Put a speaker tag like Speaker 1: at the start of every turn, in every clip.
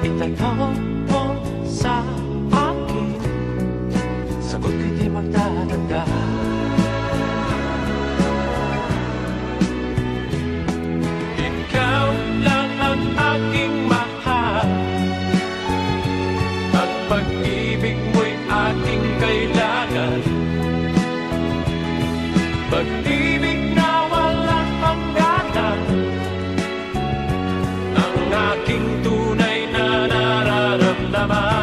Speaker 1: Itanong mo sa akin, sagot ko'y di magtatanda. Ikaw lang ang aking mahal, ang pag-ibig mo'y aking kailangan. Pag-ibig na walang hangganan, ang aking tunay na nararamdaman.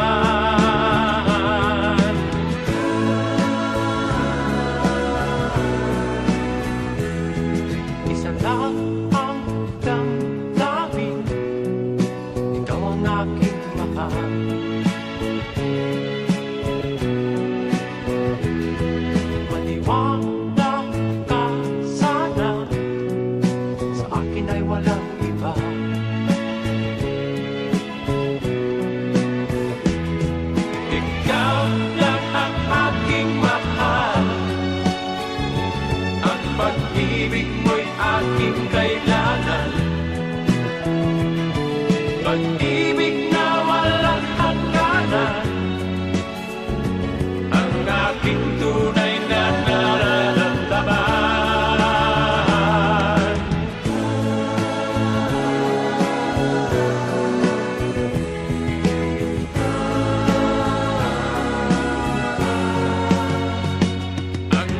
Speaker 1: Isa lang ang damdamin, ikaw ang aking mahal. Maniwala ka sana, sa akin ay walang iba. Ikaw lang ang aking mahal, ang pag-ibig mo'y aking kailangan. Pag-ibig na walang hangganan, ang aking tunay na nararamdaman. Ang